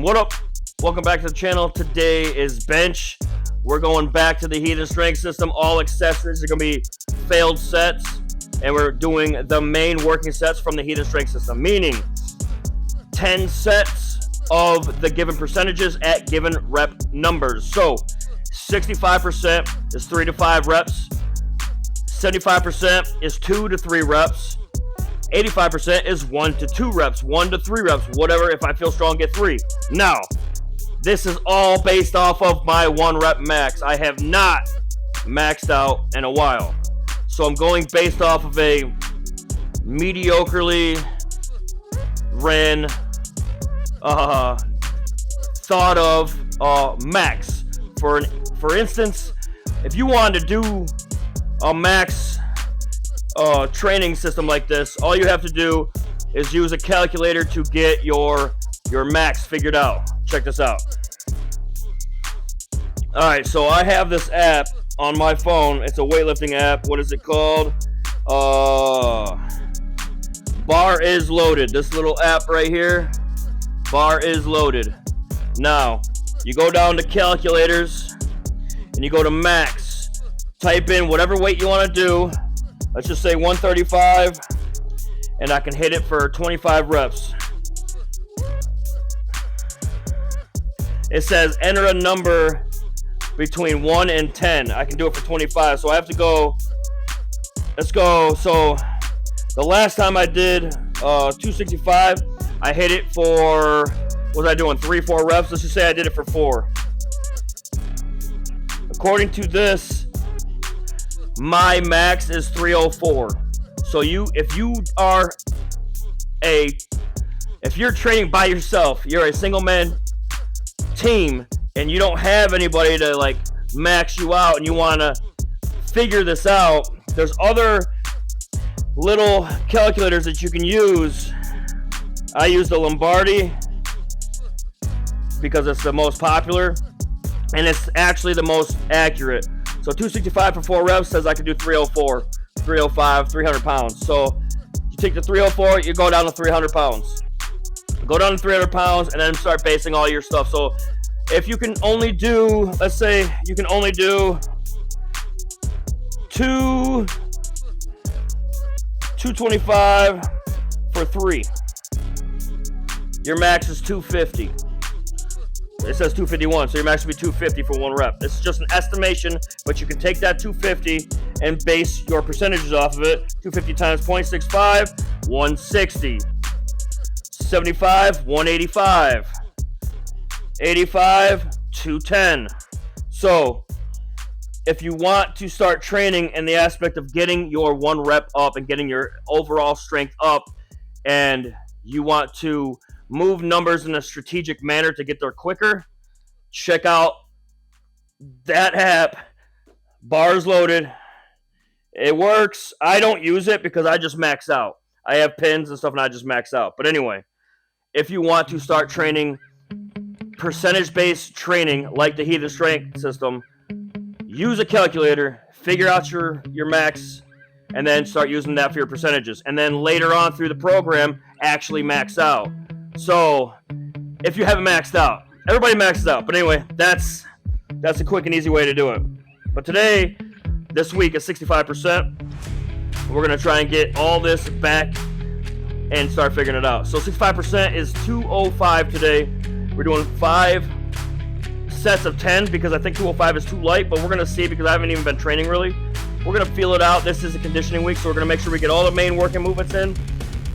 What up? Welcome back to the channel. Today is bench. We're going back to the EliteFTS Strength System. All accessories are going to be failed sets, and we're doing the main working sets from the EliteFTS Strength System, meaning 10 sets of the given percentages at given rep numbers. So 65% is 3 to 5 reps, 75% is 2 to 3 reps, 85% is 1 to 2 reps, 1 to 3 reps, whatever. If I feel strong, get 3. Now, this is all based off of my 1 rep max. I have not maxed out in a while. So I'm going based off of a mediocrely ran, thought of max. For instance, if you wanted to do a max training system like this, all you have to do is use a calculator to get your max figured out. Check this out. Alright, so I have this app on my phone. It's a weightlifting app. What is it called? Bar is Loaded. This little app right here. Bar is Loaded. Now, you go down to calculators and you go to max. Type in whatever weight you want to do. Let's just say 135, and I can hit it for 25 reps. It says enter a number between 1 and 10. I can do it for 25, so I have to go. Let's go. So the last time I did 265, I hit it for, what was I doing, 3-4 reps? Let's just say I did it for 4. According to this, my max is 304. So if you're training by yourself, you're a single man team, and you don't have anybody to like max you out, and you want to figure this out, there's other little calculators that you can use. I use the Lombardi because it's the most popular, and it's actually the most accurate. So 265 for 4 reps says I can do 304, 305, 300 pounds. So you take the 304, you go down to 300 pounds. Go down to 300 pounds and then start basing all your stuff. So if you can only do, let's say you can only do 225 for 3. Your max is 250. It says 251, so your max would be 250 for 1 rep. This is just an estimation, but you can take that 250 and base your percentages off of it. 250 times 0.65, 160. 75, 185. 85, 210. So, if you want to start training in the aspect of getting your 1 rep up and getting your overall strength up, and you want to move numbers in a strategic manner to get there quicker, check out that app, Bars Loaded. It works. I don't use it because I just max out. I have pins and stuff and I just max out. But anyway, if you want to start training percentage-based training like the EliteFTS Strength System, use a calculator, figure out your max, and then start using that for your percentages. And then later on through the program, actually max out. So, if you haven't maxed out, everybody maxes out. But anyway, that's a quick and easy way to do it. But today, this week is 65%. We're going to try and get all this back and start figuring it out. So 65% is 205 today. We're doing 5 sets of 10 because I think 205 is too light, but we're going to see because I haven't even been training really. We're going to feel it out. This is a conditioning week, so we're going to make sure we get all the main working movements in.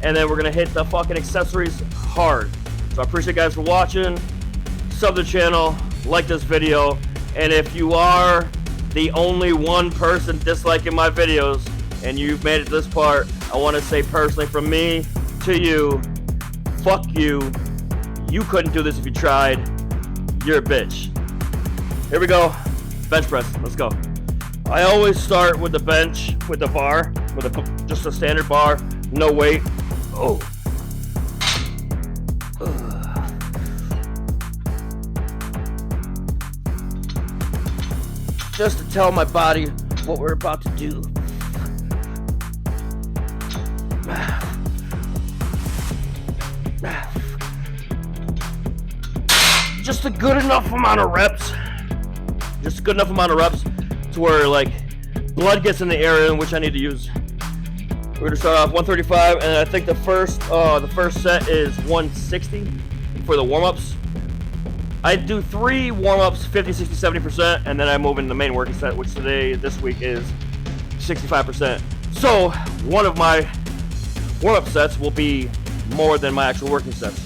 And then we're going to hit the fucking accessories hard. So I appreciate you guys for watching. Sub the channel. Like this video. And if you are the only one person disliking my videos and you've made it this part, I want to say personally from me to you, fuck you. You couldn't do this if you tried. You're a bitch. Here we go. Bench press. Let's go. I always start with the bench, with the bar, with just a standard bar, no weight. Oh. Just to tell my body what we're about to do. just a good enough amount of reps. Just a good enough amount of reps to where like blood gets in the area in which I need to use. We're gonna start off 135, and I think the first set is 160 for the warm-ups. I do 3 warm-ups, 50, 60, 70%, and then I move into the main working set, which this week is 65%. So one of my warm-up sets will be more than my actual working sets.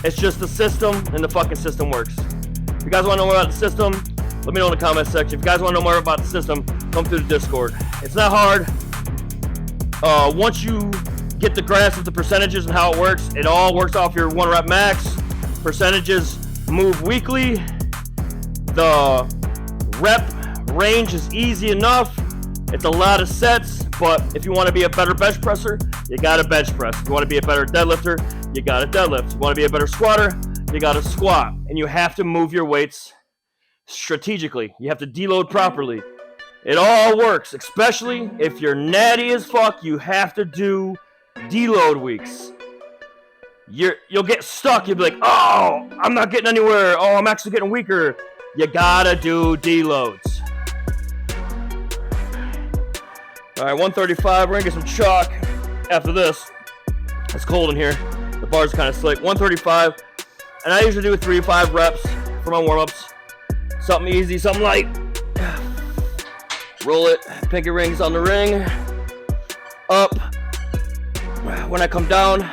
It's just the system, and the fucking system works. If you guys want to know more about the system, let me know in the comment section. If you guys want to know more about the system, come through the Discord. It's not hard. Once you get the grasp of the percentages and how it works, it all works off your 1 rep max. Percentages move weekly. The rep range is easy enough. It's a lot of sets, but if you want to be a better bench presser, you got to bench press. If you want to be a better deadlifter, you got to deadlift. If you want to be a better squatter, you got to squat. And you have to move your weights strategically. You have to deload properly. It all works, especially if you're natty as fuck. You have to do deload weeks. You'll get stuck. You'll be like, oh, I'm not getting anywhere. Oh, I'm actually getting weaker. You gotta do deloads. All right, 135. We're gonna get some chalk after this. It's cold in here. The bar's kind of slick. 135, and I usually do 3 to 5 reps for my warm-ups. Something easy, something light. Roll it. Pinky rings on the ring. Up. When I come down,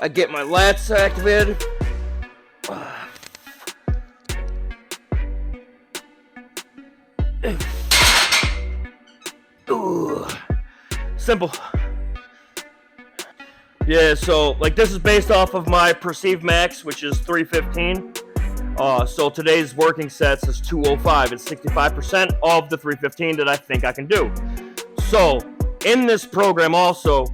I get my lats activated. Ooh. Simple. Yeah, so like this is based off of my perceived max, which is 315. So today's working sets is 205. It's 65% of the 315 that I think I can do. So in this program also,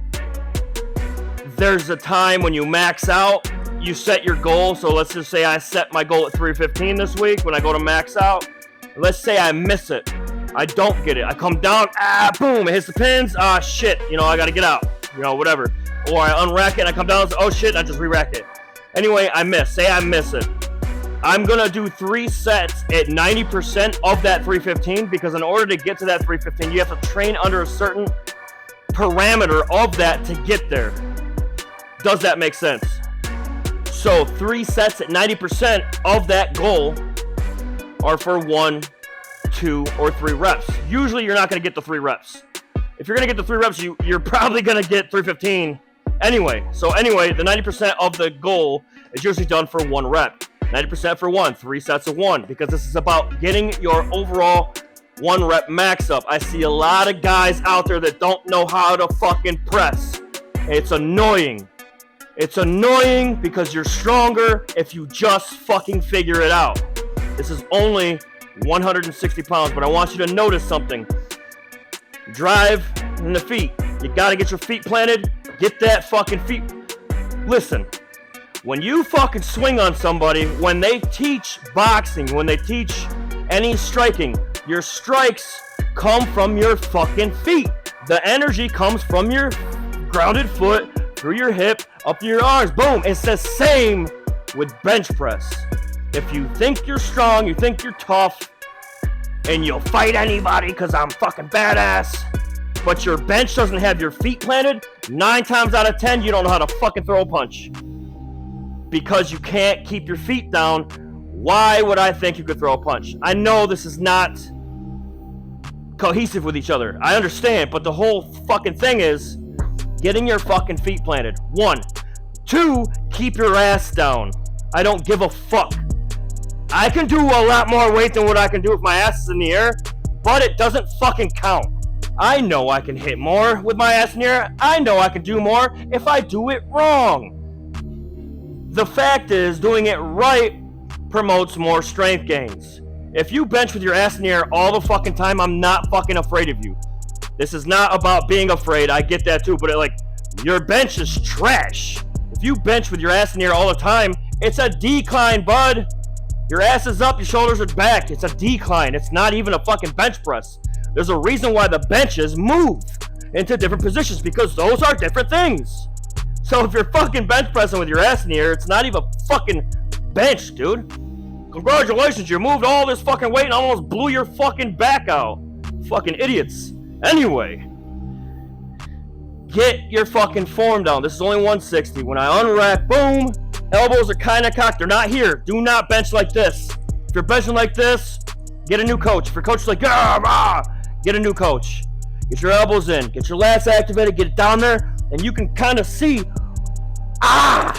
there's a time when you max out, you set your goal. So let's just say I set my goal at 315 this week. When I go to max out, let's say I miss it. I don't get it. I come down, boom, it hits the pins. Shit, I got to get out, whatever. Or I unrack it and I come down and say, oh shit, I just re-rack it. Anyway, say I miss it. I'm going to do 3 sets at 90% of that 315, because in order to get to that 315, you have to train under a certain parameter of that to get there. Does that make sense? So 3 sets at 90% of that goal are for 1, 2, or 3 reps. Usually you're not going to get the 3 reps. If you're going to get the 3 reps, you're probably going to get 315 anyway. So anyway, the 90% of the goal is usually done for 1 rep. 90% for 1, 3 sets of 1, because this is about getting your overall 1 rep max up. I see a lot of guys out there that don't know how to fucking press. It's annoying. It's annoying because you're stronger if you just fucking figure it out. This is only 160 pounds, but I want you to notice something. Drive in the feet. You gotta get your feet planted. Get that fucking feet. Listen, when you fucking swing on somebody, when they teach boxing, when they teach any striking, your strikes come from your fucking feet. The energy comes from your grounded foot, through your hip, up to your arms. Boom. It's the same with bench press. If you think you're strong, you think you're tough, and you'll fight anybody because I'm fucking badass, but your bench doesn't have your feet planted, 9 times out of 10, you don't know how to fucking throw a punch. Because you can't keep your feet down, why would I think you could throw a punch? I know this is not cohesive with each other. I understand, but the whole fucking thing is getting your fucking feet planted. 1. 2, keep your ass down. I don't give a fuck. I can do a lot more weight than what I can do if my ass is in the air, but it doesn't fucking count. I know I can hit more with my ass in the air. I know I can do more if I do it wrong. The fact is, doing it right promotes more strength gains. If you bench with your ass in the air all the fucking time, I'm not fucking afraid of you. This is not about being afraid. I get that too, but your bench is trash. If you bench with your ass in the air all the time, it's a decline, bud. Your ass is up, your shoulders are back. It's a decline. It's not even a fucking bench press. There's a reason why the benches move into different positions, because those are different things. So if you're fucking bench pressing with your ass in the air, it's not even fucking bench, dude. Congratulations, you moved all this fucking weight and almost blew your fucking back out. Fucking idiots. Anyway, get your fucking form down. This is only 160. When I unrack, boom, elbows are kind of cocked. They're not here. Do not bench like this. If you're benching like this, get a new coach. If your coach is like, get a new coach. Get your elbows in. Get your lats activated. Get it down there. And you can kind of see, I'll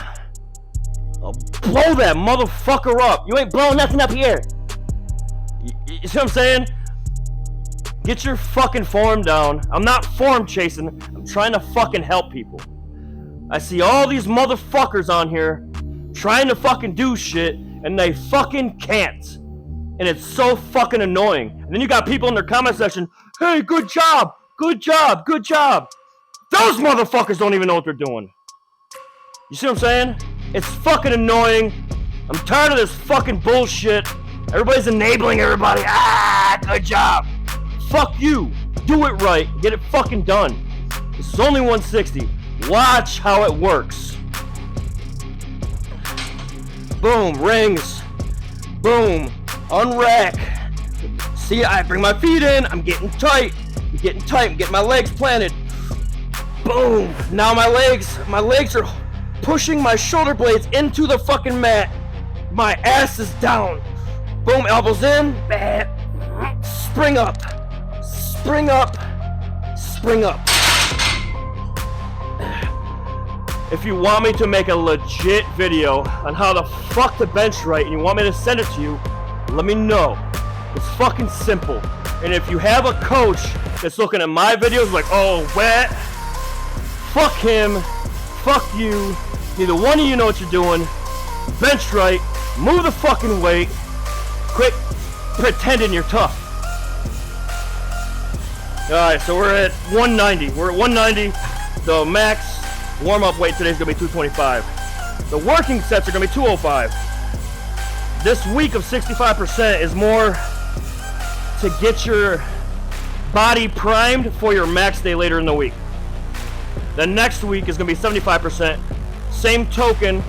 blow that motherfucker up. You ain't blowing nothing up here. You see what I'm saying? Get your fucking form down. I'm not form chasing. I'm trying to fucking help people. I see all these motherfuckers on here trying to fucking do shit, and they fucking can't. And it's so fucking annoying. And then you got people in their comment section, hey, good job, good job, good job. Those motherfuckers don't even know what they're doing. You see what I'm saying? It's fucking annoying. I'm tired of this fucking bullshit. Everybody's enabling everybody. Good job. Fuck you. Do it right. Get it fucking done. This is only 160. Watch how it works. Boom. Rings. Boom. Unrack. See, I bring my feet in. I'm getting tight. I'm getting my legs planted. Boom. Now my legs are pushing my shoulder blades into the fucking mat. My ass is down. Boom. Elbows in. Spring up. Spring up. Spring up. If you want me to make a legit video on how the fuck to bench right and you want me to send it to you, let me know. It's fucking simple. And if you have a coach that's looking at my videos like, oh, wet, fuck him, fuck you, neither one of you know what you're doing, bench right, move the fucking weight, quit pretending you're tough. Alright, so we're at 190. We're at 190. The max warm-up weight today is going to be 225. The working sets are going to be 205. This week of 65% is more to get your body primed for your max day later in the week. The next week is going to be 75%. Same token,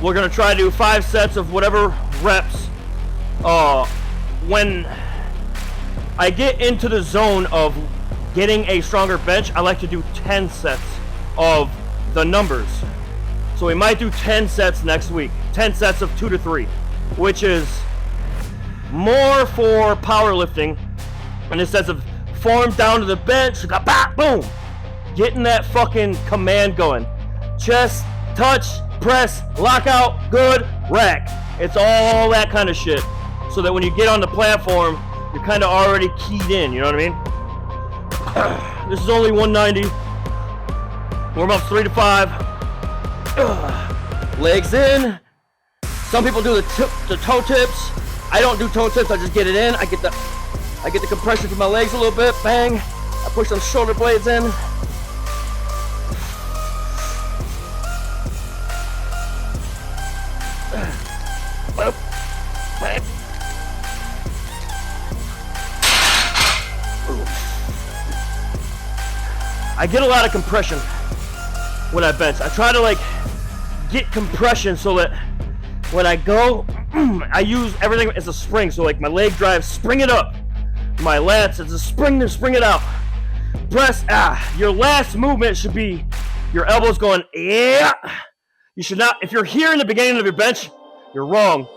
we're going to try to do 5 sets of whatever reps. When I get into the zone of getting a stronger bench, I like to do 10 sets of the numbers. So we might do 10 sets next week. 10 sets of 2 to 3, which is more for powerlifting in the sense of form down to the bench, boom, getting that fucking command going. Chest, touch, press, lockout, good, rack. It's all that kind of shit. So that when you get on the platform, you're kind of already keyed in, you know what I mean? This is only 190. Warm up 3 to 5. Legs in. Some people do the toe tips. I don't do toe tips. I just get it in. I get the compression through my legs a little bit. Bang. I push some shoulder blades in. I get a lot of compression when I bench. I try to get compression so that when I go, I use everything as a spring. So my leg drive, spring it up. My lats, it's a spring to spring it out. Press, your last movement should be your elbows going, yeah. You should not, if you're here in the beginning of your bench, you're wrong.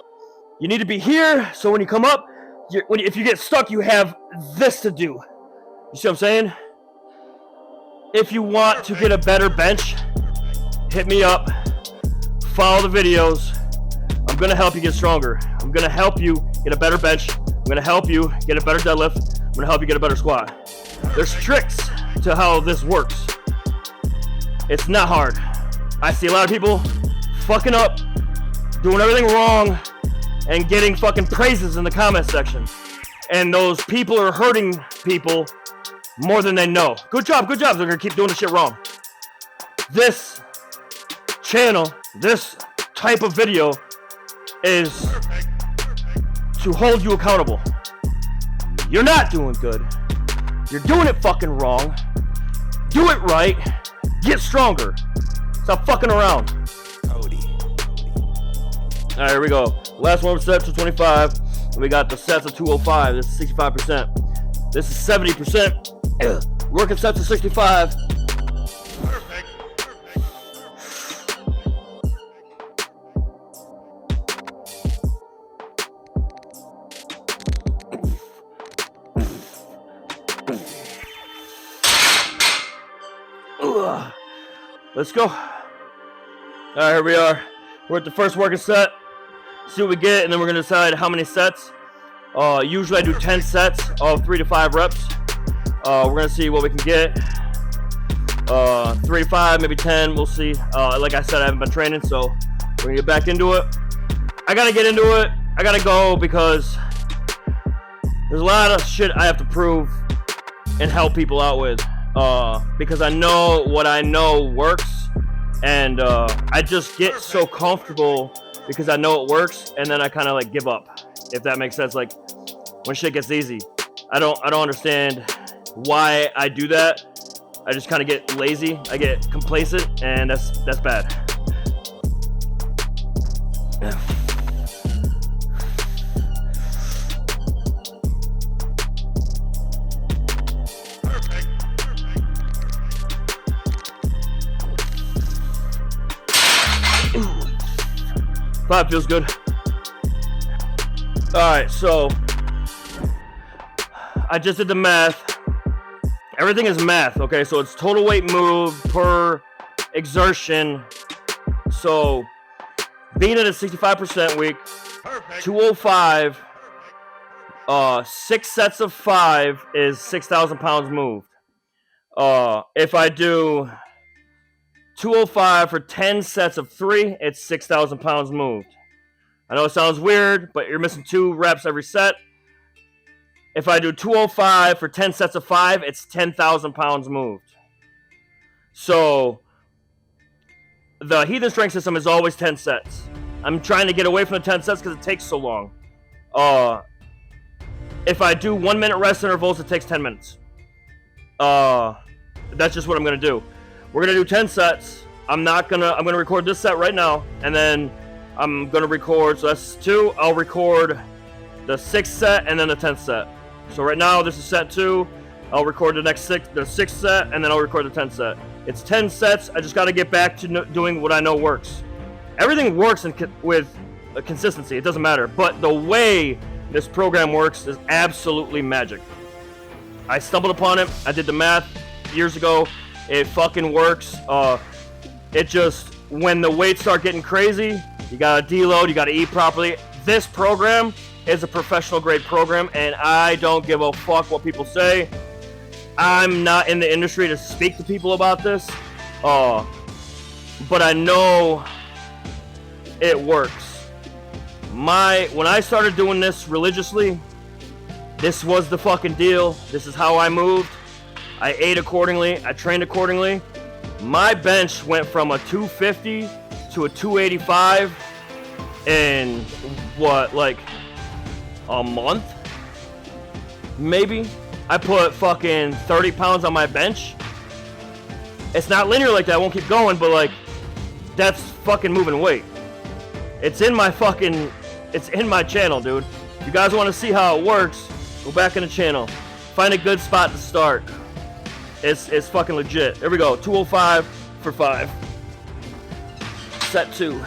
You need to be here, so when you come up, if you get stuck, you have this to do. You see what I'm saying? If you want to get a better bench, hit me up, follow the videos. I'm going to help you get stronger. I'm going to help you get a better bench. I'm going to help you get a better deadlift. I'm going to help you get a better squat. There's tricks to how this works. It's not hard. I see a lot of people fucking up, doing everything wrong, and getting fucking praises in the comment section. And those people are hurting people more than they know. Good job, good job. They're gonna keep doing the shit wrong. This channel, this type of video is to hold you accountable. You're not doing good. You're doing it fucking wrong. Do it right. Get stronger. Stop fucking around. All right, here we go. Last one set to 25. And we got the sets of 205. This is 65%. This is 70%. Working sets of 65. Perfect. Let's go. All right, here we are. We're at the first working set. See what we get, and then we're gonna decide how many sets. Usually I do 10 sets of 3 to 5 reps. We're gonna see what we can get. 3 to 5, maybe 10. We'll see. Like I said, I haven't been training, so we're gonna get back into it. I gotta get into it. I gotta go because there's a lot of shit I have to prove and help people out with. Because I know what I know works, and I just get so comfortable because I know it works, and then I kind of like give up, if that makes sense. Like when shit gets easy, I don't understand why I do that. I just kind of get lazy, I get complacent, and that's bad. Five feels good. All right, so I just did the math. Everything is math, okay? So it's total weight moved per exertion. So being at a 65% week, 205, 6 sets of 5 is 6,000 pounds moved. If I do 205 for 10 sets of 3, it's 6,000 pounds moved. I know it sounds weird, but you're missing 2 reps every set. If I do 205 for 10 sets of 5, it's 10,000 pounds moved. So the Heathen Strength System is always 10 sets. I'm trying to get away from the 10 sets because it takes so long. If I do 1 minute rest intervals, it takes 10 minutes. That's just what I'm going to do. We're going to do 10 sets. I'm going to record this set right now, and then I'm going to record, so that's 2. I'll record the 6th set and then the 10th set. So right now, this is set 2. I'll record the 6th set, and then I'll record the 10th set. It's 10 sets. I just got to get back to doing what I know works. Everything works with consistency. It doesn't matter. But the way this program works is absolutely magic. I stumbled upon it. I did the math years ago. It fucking works. It just, when the weights start getting crazy, you gotta deload, you gotta eat properly. This program is a professional grade program, and I don't give a fuck what people say. I'm not in the industry to speak to people about this, but I know it works. When I started doing this religiously, this was the fucking deal. This is how I moved. I ate accordingly. I trained accordingly. My bench went from a 250 to a 285 in like a month? Maybe. I put fucking 30 pounds on my bench. It's not linear like that. I won't keep going, but like, that's fucking moving weight. It's in my channel, dude. If you guys want to see how it works, go back in the channel. Find a good spot to start. It's fucking legit. There we go. 205 for 5. Set 2. And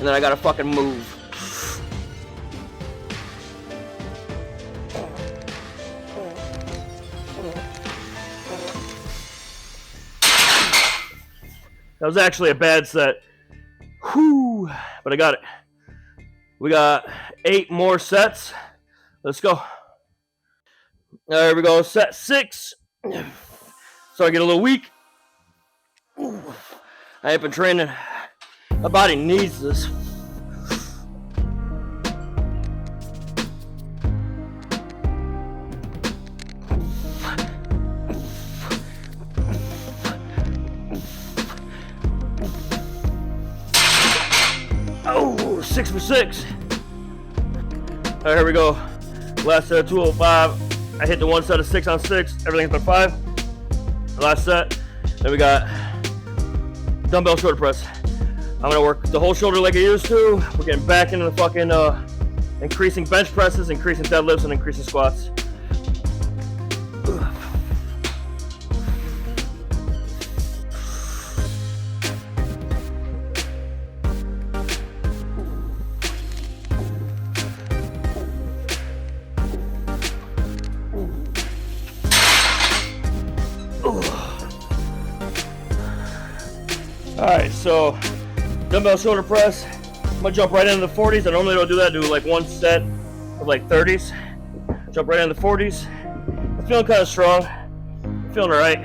then I gotta fucking move. That was actually a bad set. Whew. But I got it. We got 8 more sets. Let's go. There we go. Set 6. So I get a little weak. I ain't been training. My body needs this. Oh, 6 for 6. All right, here we go. Last set of 205. I hit the 1 set of 6 on 6. Everything's been 5. Last set. Then we got dumbbell shoulder press. I'm gonna work the whole shoulder like I used to. We're getting back into the fucking increasing bench presses, increasing deadlifts, and increasing squats. Alright, so dumbbell shoulder press. I'm gonna jump right into the 40s. I normally don't do that, do like one set of like 30s. Jump right into the 40s. I'm feeling kind of strong. I'm feeling alright.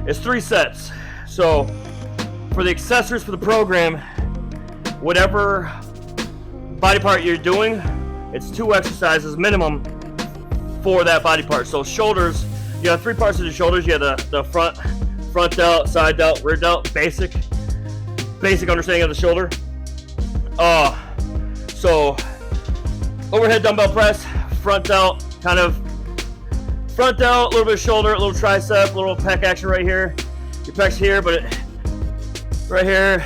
It's 3 sets. So for the accessories for the program, whatever body part you're doing, it's 2 exercises minimum for that body part. So shoulders, you have 3 parts of the shoulders. You have the front delt, side delt, rear delt, basic understanding of the shoulder. So overhead dumbbell press, front delt, a little bit of shoulder, a little tricep, a little pec action right here. Your pecs here, but right here,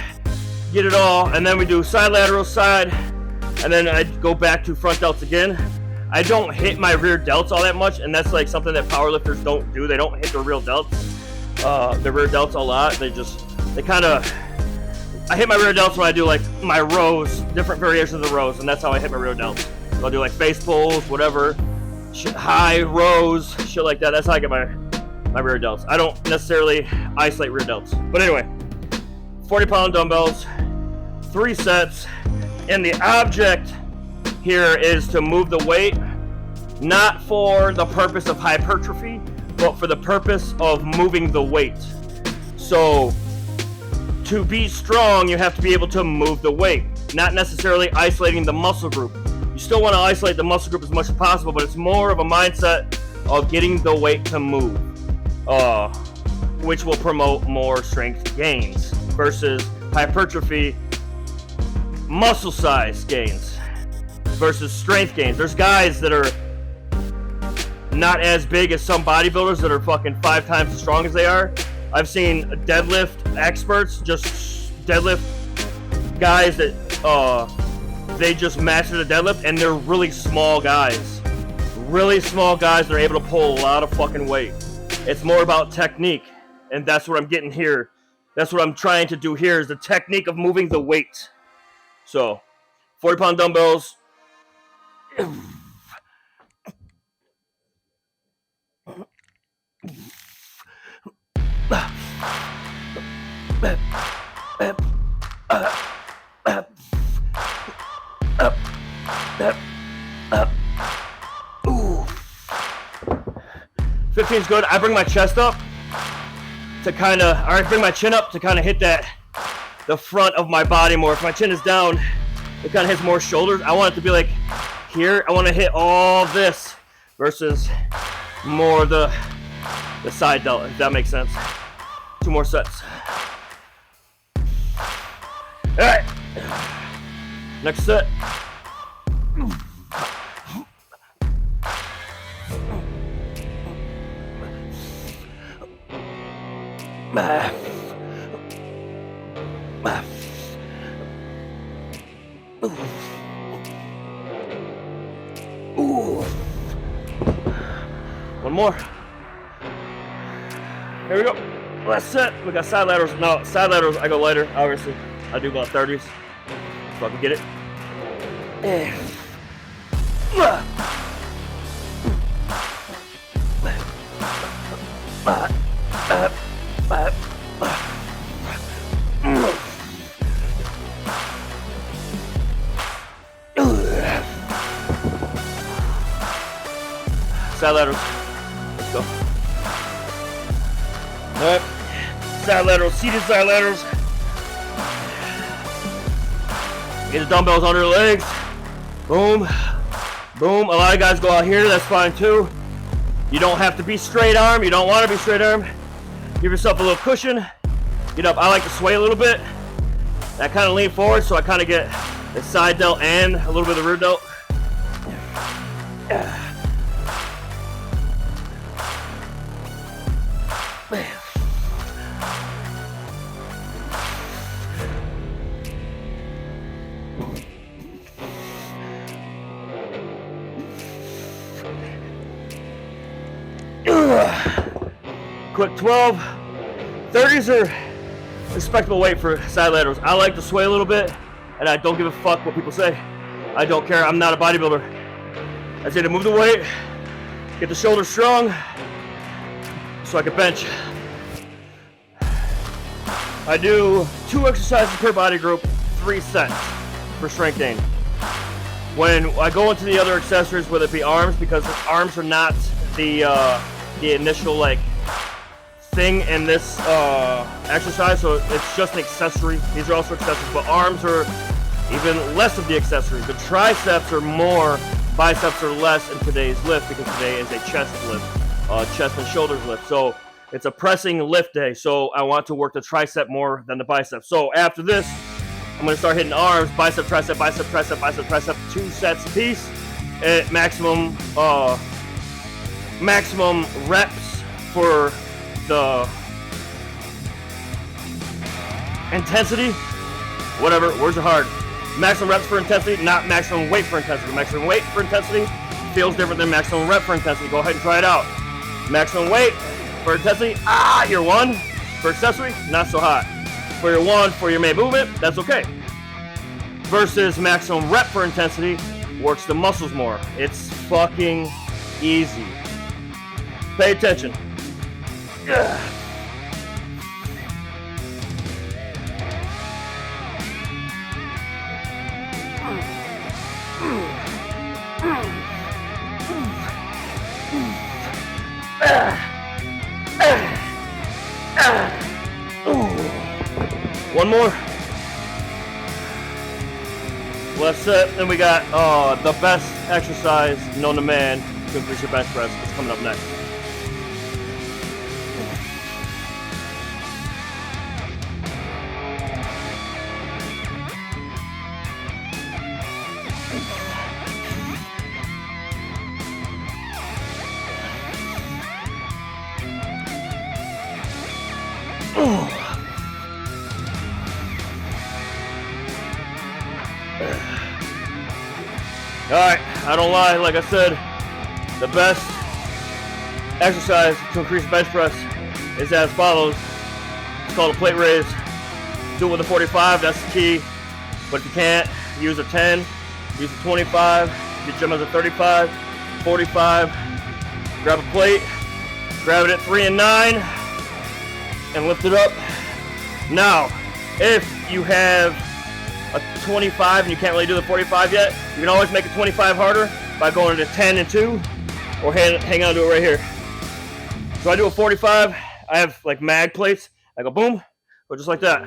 get it all. And then we do side lateral, side, and then I go back to front delts again. I don't hit my rear delts all that much, and that's like something that powerlifters don't do. They don't hit their rear delts. The rear delts a lot. I hit my rear delts when I do like my rows, different variations of the rows, and that's how I hit my rear delts. So I'll do like face pulls, whatever, high rows, shit like that. That's how I get my rear delts. I don't necessarily isolate rear delts. But anyway, 40-pound dumbbells, 3 sets, and the object here is to move the weight, not for the purpose of hypertrophy, but for the purpose of moving the weight. So to be strong, you have to be able to move the weight, not necessarily isolating the muscle group. You still want to isolate the muscle group as much as possible, but it's more of a mindset of getting the weight to move, which will promote more strength gains versus hypertrophy, muscle size gains versus strength gains. There's guys that are not as big as some bodybuilders that are fucking 5 times as strong as they are. I've seen deadlift experts, just deadlift guys that they just master the deadlift, and they're really small guys. Really small guys that are able to pull a lot of fucking weight. It's more about technique, and that's what I'm getting here. That's what I'm trying to do here, is the technique of moving the weight. So 40-pound dumbbells. Ooh. 15 is good. I bring my chest up to bring my chin up to kind of hit the front of my body more. If my chin is down, it kind of hits more shoulders. I want it to be like here. I want to hit all this versus more the side delt, if that makes sense. 2 more sets. All right. Next set. Ooh. 1 more. Here we go. Last set. We got side laterals. No, side laterals, I go lighter, obviously. I do about 30s. So I can get it. Side laterals. Let's go. Alright. Side laterals, seated side laterals. Get the dumbbells under the legs. Boom. Boom. A lot of guys go out here. That's fine too. You don't have to be straight arm. You don't want to be straight arm. Give yourself a little cushion. Get up. I like to sway a little bit. I kind of lean forward so I kind of get the side delt and a little bit of the rear delt. Quick 12. 30s are respectable weight for side laterals. I like to sway a little bit, and I don't give a fuck what people say. I don't care. I'm not a bodybuilder. I just need to move the weight, get the shoulders strong, so I can bench. I do 2 exercises per body group, 3 sets for strength gain. When I go into the other accessories, whether it be arms, because arms are not the initial like thing in this exercise, so it's just an accessory. These are also accessories, but arms are even less of the accessory. The triceps are more, biceps are less in today's lift, because today is a chest lift, chest and shoulders lift. So it's a pressing lift day, so I want to work the tricep more than the bicep. So after this, I'm going to start hitting arms, bicep, tricep, bicep, tricep, bicep, tricep, 2 sets apiece at maximum reps for the intensity. Whatever, words are hard. Maximum reps for intensity, not maximum weight for intensity. Maximum weight for intensity feels different than maximum rep for intensity. Go ahead and try it out. Maximum weight for intensity, you're 1. For accessory, not so hot. For your 1, for your main movement, that's okay. Versus maximum rep for intensity, works the muscles more. It's fucking easy. Pay attention. One more. Last set. Then we got the best exercise known to man to increase your bench press. It's coming up next. Alright, I don't lie, like I said, the best exercise to increase bench press is as follows. It's called a plate raise. Do it with a 45, that's the key. But if you can't, use a 10, use a 25, your gym has a 35, 45, grab a plate, grab it at 3 and 9, and lift it up. Now, if you have a 25 and you can't really do the 45 yet, you can always make a 25 harder by going to 10 and 2, or hang on to it right here. So I do a 45, I have like mag plates, I go boom, go just like that.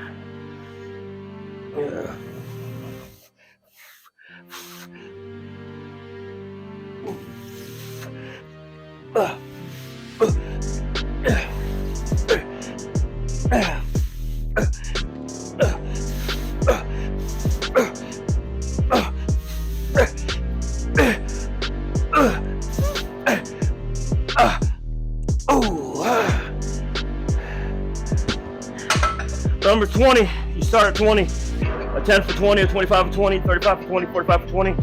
Number 20, you start at 20, a 10 for 20, a 25 for 20, 35 for 20, 45 for 20.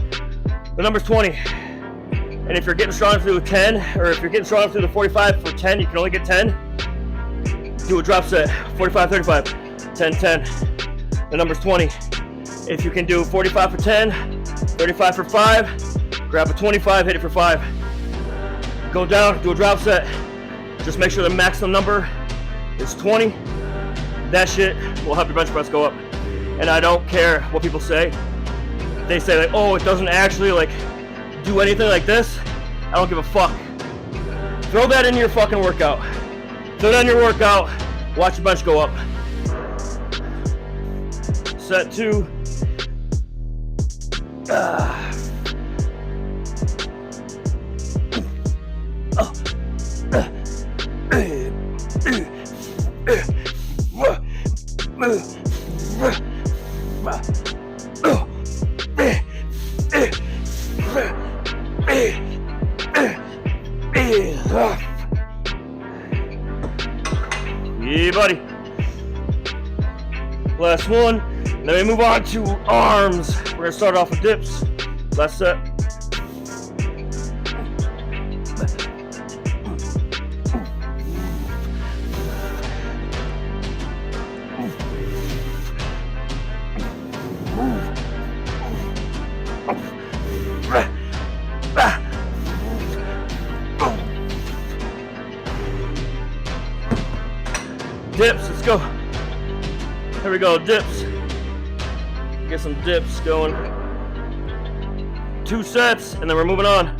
The number's 20. And if you're getting strong through a 10, or if you're getting strong through the 45 for 10, you can only get 10. Do a drop set, 45, 35, 10, 10. The number's 20. If you can do 45 for 10, 35 for 5, grab a 25, hit it for 5. Go down, do a drop set. Just make sure the maximum number is 20. That shit will help your bench press go up. And I don't care what people say. They say like, oh, it doesn't actually like do anything like this. I don't give a fuck. Throw that in your fucking workout. Throw that in your workout. Watch your bench go up. Set 2. Yeah, buddy. Last one. Then we move on to arms. We're gonna start off with dips. Last set. Dips, let's go. Here we go, dips. Get some dips going. 2 sets, and then we're moving on.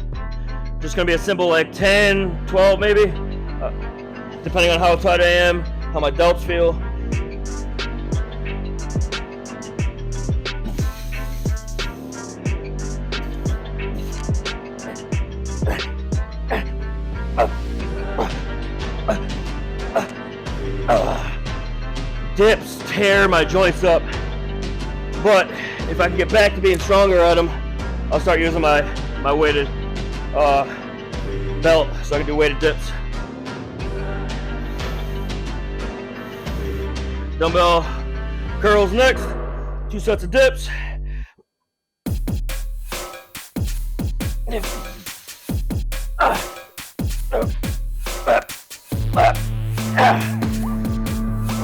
Just gonna be a simple like 10, 12 maybe, depending on how tight I am, how my delts feel. Dips tear my joints up, but if I can get back to being stronger at them, I'll start using my weighted belt so I can do weighted dips. Dumbbell curls next. 2 sets of dips.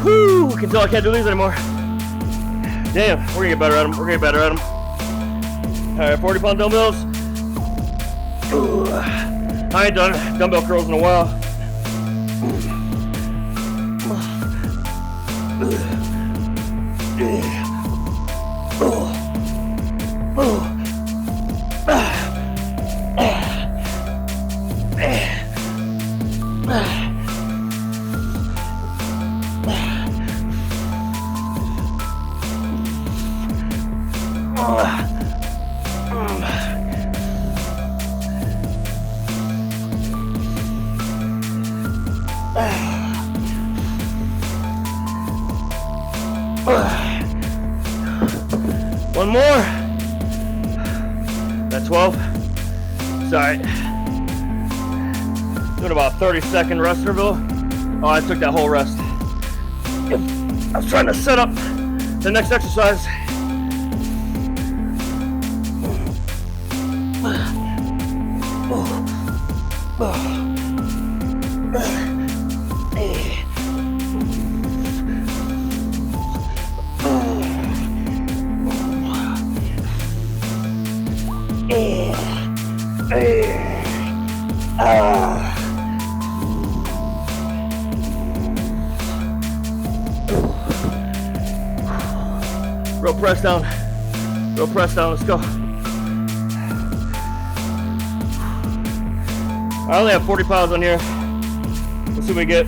Whew, I can tell I can't do these anymore. Damn, we're gonna get better at them. We're gonna get better at them. All right, 40-pound dumbbells. Ooh, I ain't done dumbbell curls in a while. One more. That's 12. Sorry. Doing about 30-second rest interval. Oh, I took that whole rest. I was trying to set up the next exercise. Real press down. Real press down. Let's go. I only have 40 pounds on here. Let's see what we get.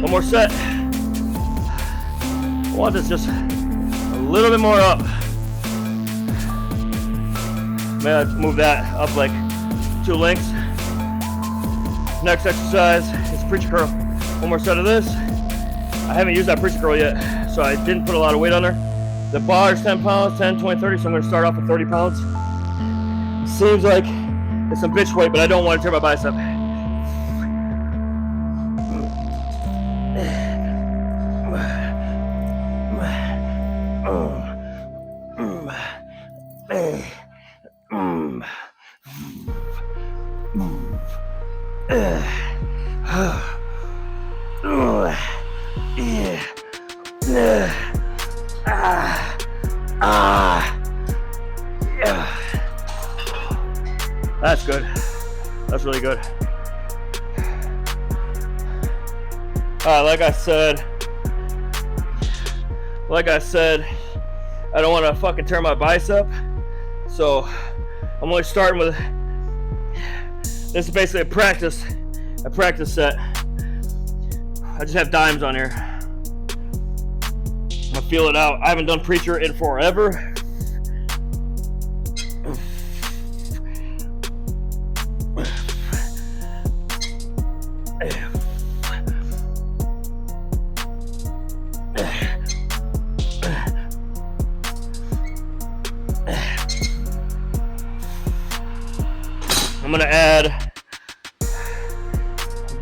One more set. I want this just a little bit more up. Maybe I'll move that up like 2 lengths. Next exercise is preacher curl. One more set of this. I haven't used that preacher curl yet, so I didn't put a lot of weight on there. The bar is 10 pounds, 10, 20, 30, so I'm gonna start off with 30 pounds. Seems like it's some bitch weight, but I don't want to tear my bicep. That's good. That's really good. Like I said, I don't want to fucking tear my bicep, so I'm only starting with. This is basically a practice set. I just have dimes on here. I'm gonna feel it out. I haven't done preacher in forever. I'm gonna add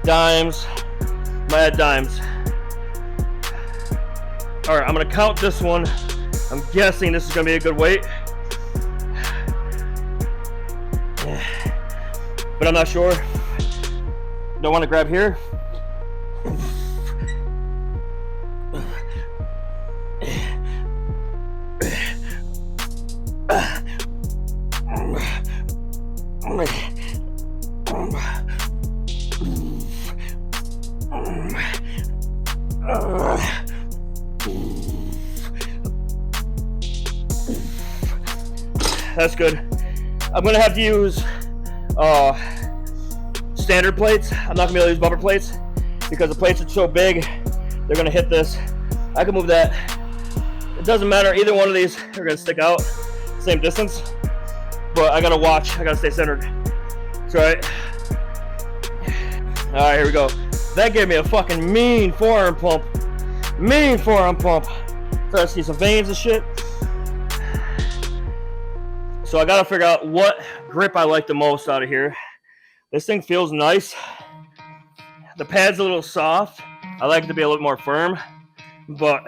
dimes. I'm gonna add dimes. All right, I'm gonna count this one I'm guessing this is gonna be a good weight, but I'm not sure. Don't want to grab here. That's good. I'm gonna have to use standard plates. I'm not gonna be able to use bumper plates because the plates are so big, they're gonna hit this. I can move that. It doesn't matter, either one of these are gonna stick out, same distance, but I gotta watch, I gotta stay centered. That's right. All right, here we go. That gave me a fucking mean forearm pump. Mean forearm pump. Try to see some veins and shit. So I gotta figure out what grip I like the most out of here. This thing feels nice. The pad's a little soft. I like it to be a little more firm, but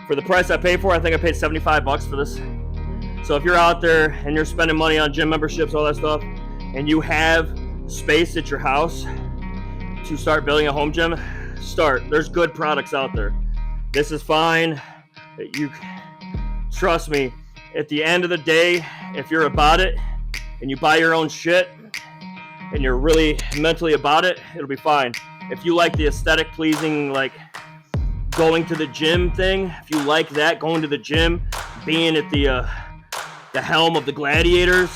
for the price I paid for, I think I paid $75 for this. So if you're out there and you're spending money on gym memberships, all that stuff, and you have space at your house to start building a home gym, start. There's good products out there. This is fine. You trust me. At the end of the day, if you're about it and you buy your own shit and you're really mentally about it, it'll be fine. If you like the aesthetic pleasing, like going to the gym thing, if you like that, going to the gym, being at the helm of the gladiators,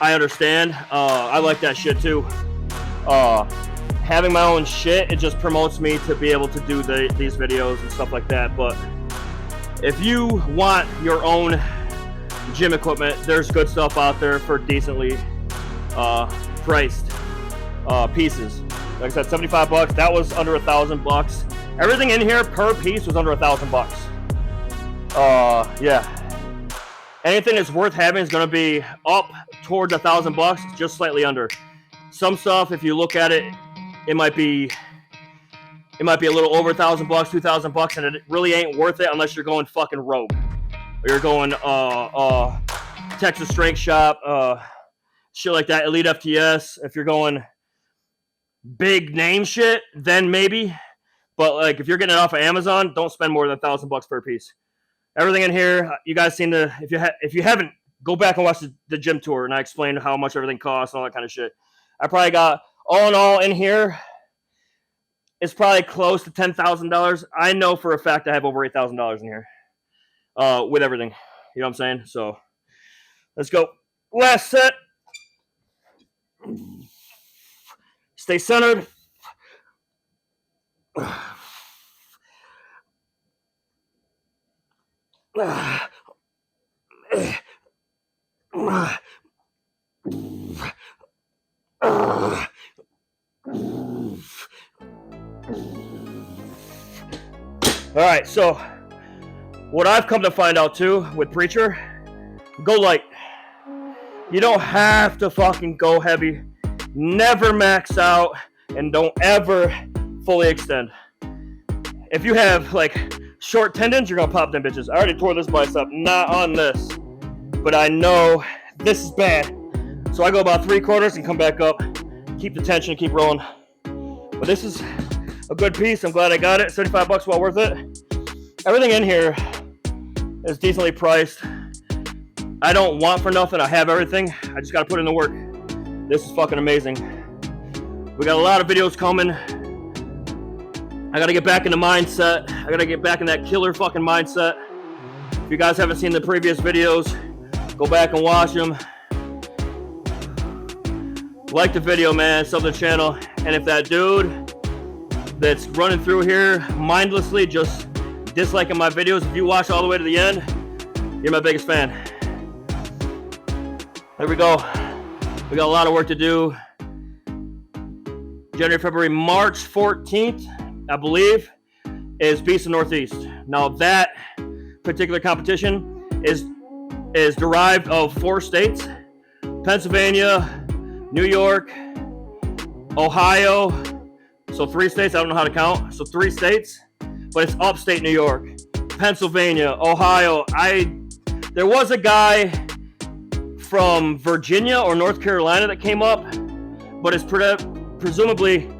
I understand. I like that shit too. Having my own shit, it just promotes me to be able to do these videos and stuff like that. But if you want your own gym equipment, there's good stuff out there for decently priced pieces. Like I said, $75. That was under $1,000. Everything in here per piece was under $1,000. Yeah. Anything that's worth having is going to be up towards $1,000, just slightly under. Some stuff, if you look at it, it might be a little over $1,000, $2,000, and it really ain't worth it unless you're going fucking rogue, or you're going Texas Strength Shop, shit like that, EliteFTS. If you're going big name shit, then maybe. But like if you're getting it off of Amazon, don't spend more than $1,000 per piece. Everything in here, you guys seem to. If you haven't, go back and watch the gym tour, and I explained how much everything costs and all that kind of shit. I probably got all in all in here. It's probably close to $10,000. I know for a fact I have over $8,000 in here with everything. You know what I'm saying? So let's go. Last set. Stay centered. All right, so what I've come to find out too with Preacher, go light. You don't have to fucking go heavy. Never max out, and don't ever fully extend. If you have like short tendons, you're gonna pop them bitches. I already tore this bicep, not on this, but I know this is bad. So I go about 3/4 and come back up, keep the tension, keep rolling. But this is a good piece. I'm glad I got it. $75, well worth it. Everything in here is decently priced. I don't want for nothing. I have everything. I just got to put in the work. This is fucking amazing. We got a lot of videos coming. I got to get back in the mindset. I got to get back in that killer fucking mindset. If you guys haven't seen the previous videos, go back and watch them. Like the video, man. Sub the channel. And if that dude that's running through here mindlessly just disliking my videos, if you watch all the way to the end, you're my biggest fan. There we go. We got a lot of work to do. January, February, March 14th, I believe, is Beast of Northeast. Now that particular competition is derived of 4 states: Pennsylvania, New York, Ohio. So 3 states. I don't know how to count. So 3 states, but it's upstate New York. Pennsylvania, Ohio. There was a guy from Virginia or North Carolina that came up, but it's presumably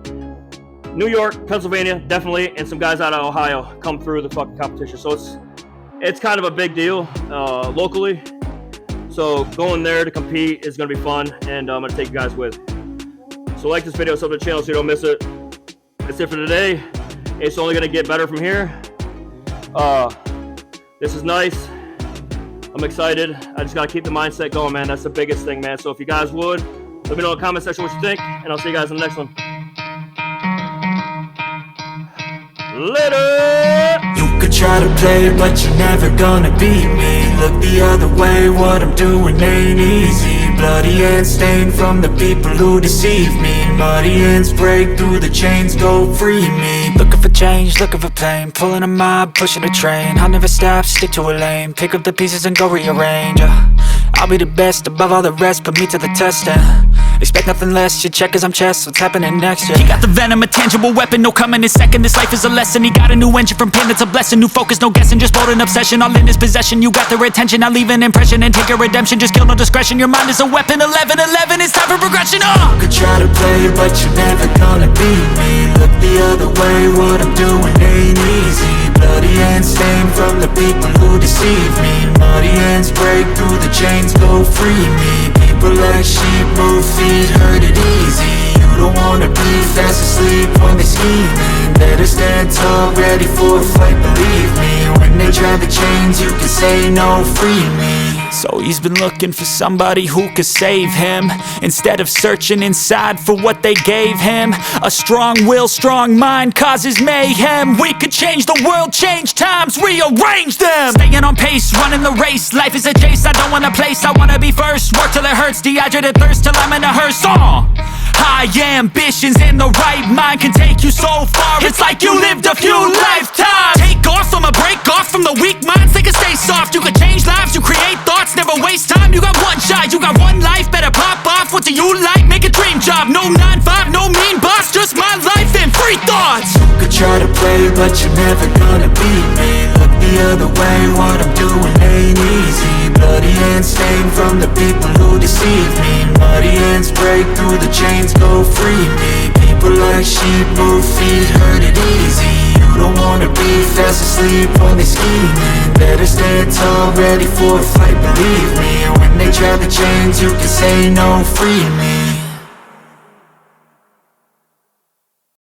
New York, Pennsylvania, definitely, and some guys out of Ohio come through the fucking competition. So it's kind of a big deal locally. So going there to compete is going to be fun, and I'm going to take you guys with. So like this video, sub to the channel so you don't miss it. That's it for today. It's only going to get better from here. This is nice. I'm excited. I just got to keep the mindset going, man. That's the biggest thing, man. So if you guys would, let me know in the comment section what you think, and I'll see you guys in the next one. Later! You could try to play, but you're never gonna beat me. Look the other way, what I'm doing ain't easy. Bloody hands stained from the people who deceive me. Muddy hands break through the chains, go free me. Looking for change, looking for pain. Pulling a mob, pushing a train. I'll never stop, stick to a lane. Pick up the pieces and go rearrange. I'll be the best above all the rest, put me to the test and expect nothing less, your check is I'm chess, what's happening next, yeah. He got the venom, a tangible weapon, no coming in second. This life is a lesson, he got a new engine from pain, it's a blessing. New focus, no guessing, just bold and obsession. All in his possession, you got their attention. I'll leave an impression and take your redemption. Just kill, no discretion, your mind is a weapon. 11-11, it's time for progression, You could try to play, but you're never gonna beat me. Look the other way, what I'm doing ain't easy. Bloody hands stained from the people who deceive me. Muddy hands break through the chains, go free me. People like sheep move feet, hurt it easy. You don't wanna be fast asleep when they scheming. Better stand tall, ready for a fight, believe me. When they try the chains, you can say no, free me. So he's been looking for somebody who could save him, instead of searching inside for what they gave him. A strong will, strong mind causes mayhem. We could change the world, change times, rearrange them. Staying on pace, running the race. Life is a chase, I don't want a place. I wanna be first, work till it hurts. Dehydrated thirst till I'm in a hearse. High ambitions and the right mind can take you so far. It's like you lived a few lifetimes. Take off, I'ma break off from the weak minds. They can stay soft, you can change lives, you create thoughts. Never waste time, you got one shot, you got one life. Better pop off, what do you like? Make a dream job, no 9-5, no mean boss. Just my life and free thoughts. You could try to play, but you're never gonna beat me. Look the other way, what I'm doing ain't easy. Bloody hands stained from the people who deceive me. Muddy hands break through the chains, go free me. People like sheep move feet, hurt it easy. You don't wanna be fast asleep when they scheming. Better stand tall, ready for a fight, believe me. When they try the chains, you can say no, free me.